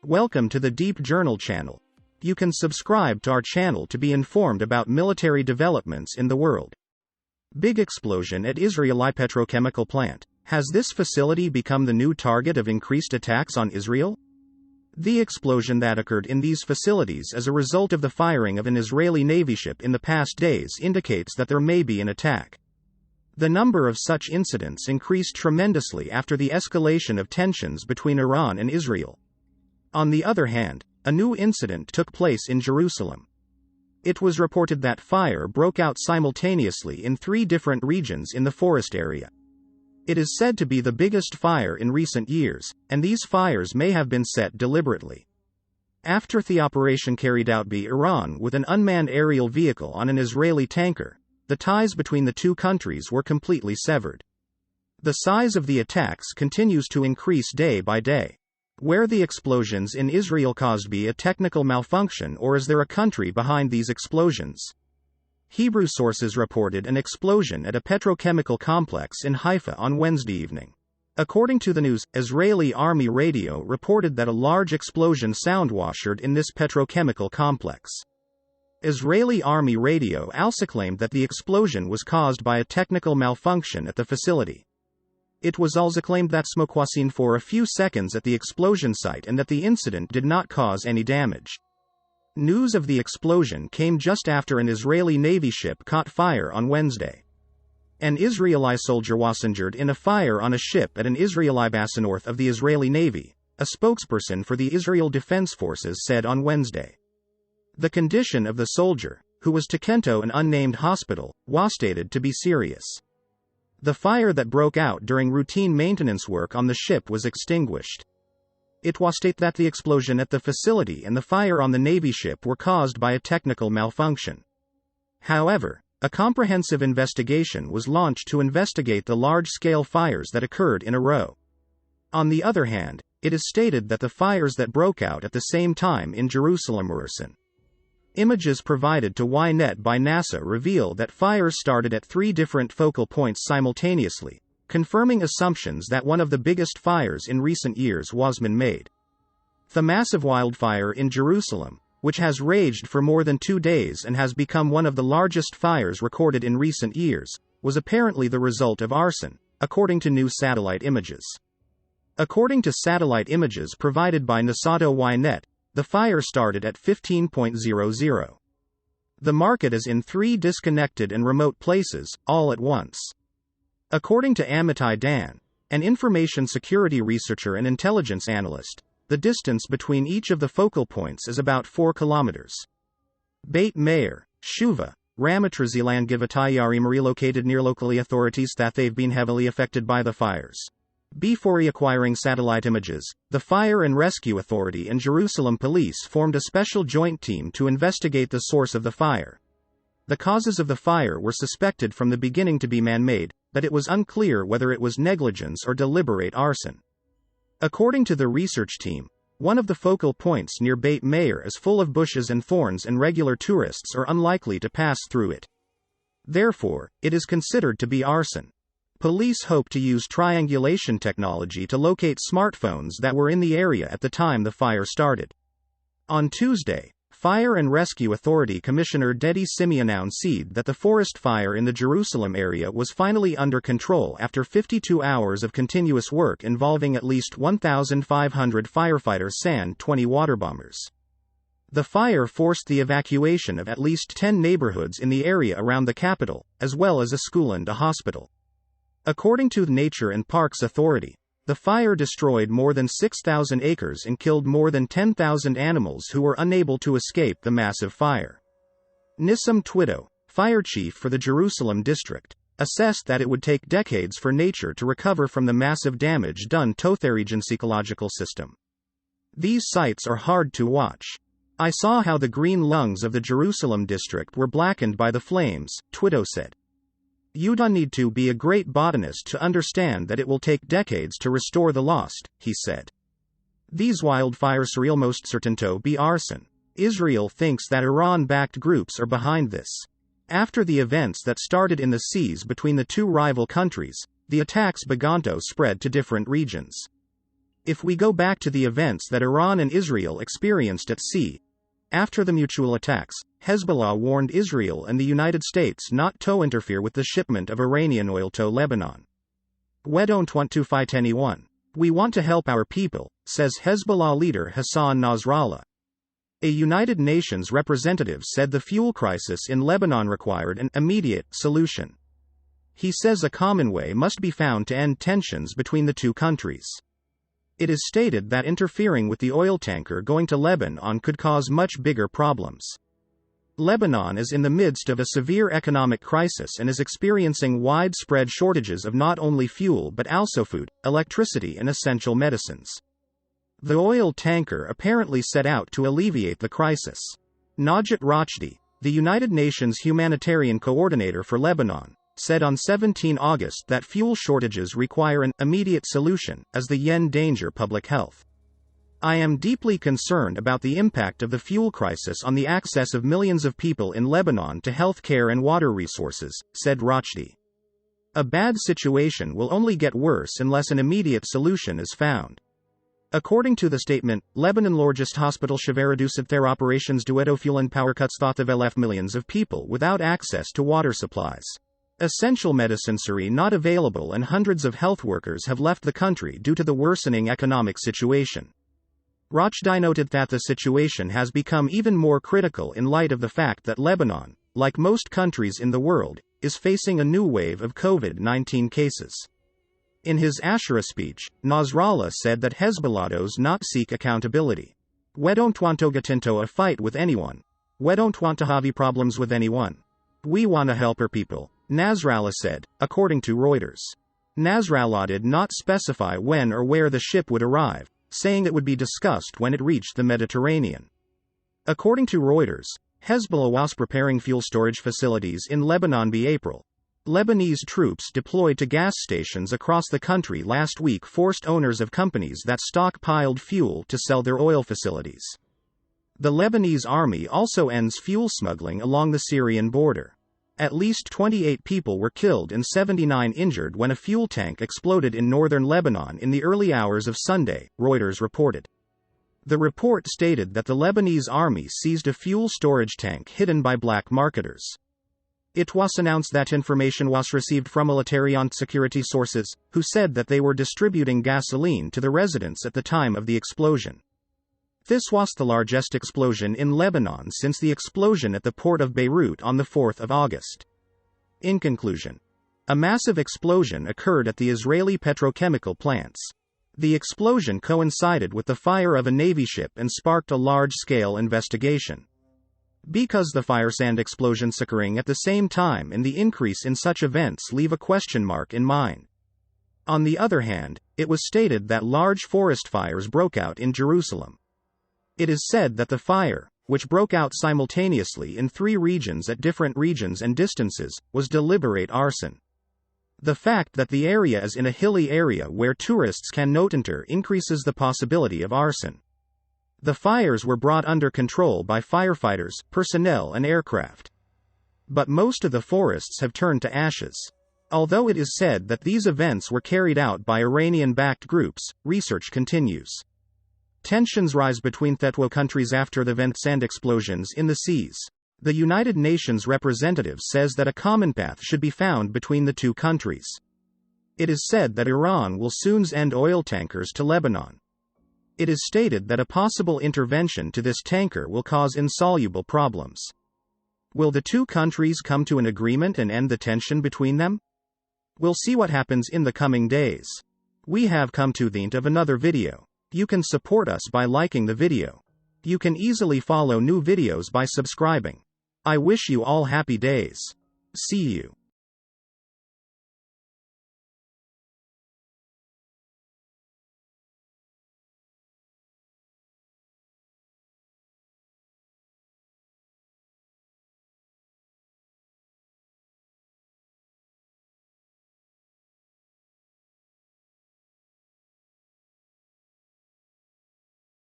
Welcome to the Deep Journal channel. You can subscribe to our channel to be informed about military developments in the world. Big explosion at Israeli petrochemical plant. Has this facility become the new target of increased attacks on Israel? The explosion that occurred in these facilities as a result of the firing of an Israeli Navy ship in the past days indicates that there may be an attack. The number of such incidents increased tremendously after the escalation of tensions between Iran and Israel. On the other hand, a new incident took place in Jerusalem. It was reported that fire broke out simultaneously in 3 different regions in the forest area. It is said to be the biggest fire in recent years, and these fires may have been set deliberately. After the operation carried out by Iran with an unmanned aerial vehicle on an Israeli tanker, the ties between the two countries were completely severed. The size of the attacks continues to increase day by day. Were the explosions in Israel caused by a technical malfunction, or is there a country behind these explosions? Hebrew sources reported an explosion at a petrochemical complex in Haifa on Wednesday evening. According to the news, Israeli Army radio reported that a large explosion soundwashed in this petrochemical complex. Israeli Army radio also claimed that the explosion was caused by a technical malfunction at the facility. It was also claimed that smoke was seen for a few seconds at the explosion site and that the incident did not cause any damage. News of the explosion came just after an Israeli Navy ship caught fire on Wednesday. An Israeli soldier was injured in a fire on a ship at an Israeli base north of the Israeli Navy, a spokesperson for the Israel Defense Forces said on Wednesday. The condition of the soldier, who was taken to an unnamed hospital, was stated to be serious. The fire that broke out during routine maintenance work on the ship was extinguished. It was stated that the explosion at the facility and the fire on the Navy ship were caused by a technical malfunction. However, a comprehensive investigation was launched to investigate the large-scale fires that occurred in a row. On the other hand, it is stated that the fires that broke out at the same time in Jerusalem were arson. Images provided to Ynet by NASA reveal that fires started at 3 different focal points simultaneously, confirming assumptions that one of the biggest fires in recent years was man-made. The massive wildfire in Jerusalem, which has raged for more than 2 days and has become one of the largest fires recorded in recent years, was apparently the result of arson, according to new satellite images. According to satellite images provided by Nasato Ynet, the fire started at 15:00. The market is in 3 disconnected and remote places, all at once. According to Amitai Dan, an information security researcher and intelligence analyst, the distance between each of the focal points is about 4 kilometers. Beit Meir, Shuva, Ramatrazilan Givatayarim relocated near locally authorities that they've been heavily affected by the fires. Before acquiring satellite images, the Fire and Rescue Authority and Jerusalem Police formed a special joint team to investigate the source of the fire. The causes of the fire were suspected from the beginning to be man-made, but it was unclear whether it was negligence or deliberate arson. According to the research team, one of the focal points near Beit Meir is full of bushes and thorns and regular tourists are unlikely to pass through it. Therefore, it is considered to be arson. Police hope to use triangulation technology to locate smartphones that were in the area at the time the fire started. On Tuesday, Fire and Rescue Authority Commissioner Dedi Simeon said that the forest fire in the Jerusalem area was finally under control after 52 hours of continuous work involving at least 1,500 firefighters and 20 water bombers. The fire forced the evacuation of at least 10 neighborhoods in the area around the capital, as well as a school and a hospital. According to the Nature and Parks Authority, the fire destroyed more than 6,000 acres and killed more than 10,000 animals who were unable to escape the massive fire. Nissam Twido, fire chief for the Jerusalem district, assessed that it would take decades for nature to recover from the massive damage done to the region's ecological system. These sites are hard to watch. I saw how the green lungs of the Jerusalem district were blackened by the flames, Twido said. You don't need to be a great botanist to understand that it will take decades to restore the lost, he said. These wildfires are almost certain to be arson. Israel thinks that Iran-backed groups are behind this. After the events that started in the seas between the 2 rival countries, the attacks began to spread to different regions. If we go back to the events that Iran and Israel experienced at sea, after the mutual attacks, Hezbollah warned Israel and the United States not to interfere with the shipment of Iranian oil to Lebanon. "We don't want to fight anyone. We want to help our people," says Hezbollah leader Hassan Nasrallah. A United Nations representative said the fuel crisis in Lebanon required an immediate solution. He says a common way must be found to end tensions between the two countries. It is stated that interfering with the oil tanker going to Lebanon could cause much bigger problems. Lebanon is in the midst of a severe economic crisis and is experiencing widespread shortages of not only fuel but also food, electricity and essential medicines. The oil tanker apparently set out to alleviate the crisis. Najat Rachdi, the United Nations humanitarian coordinator for Lebanon, said on 17 August that fuel shortages require an immediate solution, as the endanger public health. "I am deeply concerned about the impact of the fuel crisis on the access of millions of people in Lebanon to health care and water resources," said Rachdi. "A bad situation will only get worse unless an immediate solution is found." According to the statement, Lebanon largest hospital have reduced their operations due to fuel and power cuts that have left millions of people without access to water supplies. Essential medicines are not available and hundreds of health workers have left the country due to the worsening economic situation. Rachdi noted that the situation has become even more critical in light of the fact that Lebanon, like most countries in the world, is facing a new wave of COVID-19 cases. In his Ashura speech, Nasrallah said that Hezbollah does not seek accountability. "We don't want to get into a fight with anyone. We don't want to have problems with anyone. We want to help our people," Nasrallah said, according to Reuters. Nasrallah did not specify when or where the ship would arrive, saying it would be discussed when it reached the Mediterranean. According to Reuters, Hezbollah was preparing fuel storage facilities in Lebanon by April. Lebanese troops deployed to gas stations across the country last week forced owners of companies that stockpiled fuel to sell their oil facilities. The Lebanese army also ends fuel smuggling along the Syrian border. At least 28 people were killed and 79 injured when a fuel tank exploded in northern Lebanon in the early hours of Sunday, Reuters reported. The report stated that the Lebanese army seized a fuel storage tank hidden by black marketers. It was announced that information was received from military and security sources, who said that they were distributing gasoline to the residents at the time of the explosion. This was the largest explosion in Lebanon since the explosion at the port of Beirut on the 4th of August. In conclusion, a massive explosion occurred at the Israeli petrochemical plants. The explosion coincided with the fire of a Navy ship and sparked a large-scale investigation. Because the fires and explosions occurring at the same time and the increase in such events leave a question mark in mind. On the other hand, it was stated that large forest fires broke out in Jerusalem. It is said that the fire, which broke out simultaneously in 3 regions at different regions and distances, was deliberate arson. The fact that the area is in a hilly area where tourists cannot enter increases the possibility of arson. The fires were brought under control by firefighters, personnel and aircraft. But most of the forests have turned to ashes. Although it is said that these events were carried out by Iranian-backed groups, research continues. Tensions rise between the two countries after the events and explosions in the seas. The United Nations representative says that a common path should be found between the two countries. It is said that Iran will soon end oil tankers to Lebanon. It is stated that a possible intervention to this tanker will cause insoluble problems. Will the two countries come to an agreement and end the tension between them? We'll see what happens in the coming days. We have come to the end of another video. You can support us by liking the video. You can easily follow new videos by subscribing. I wish you all happy days. See you.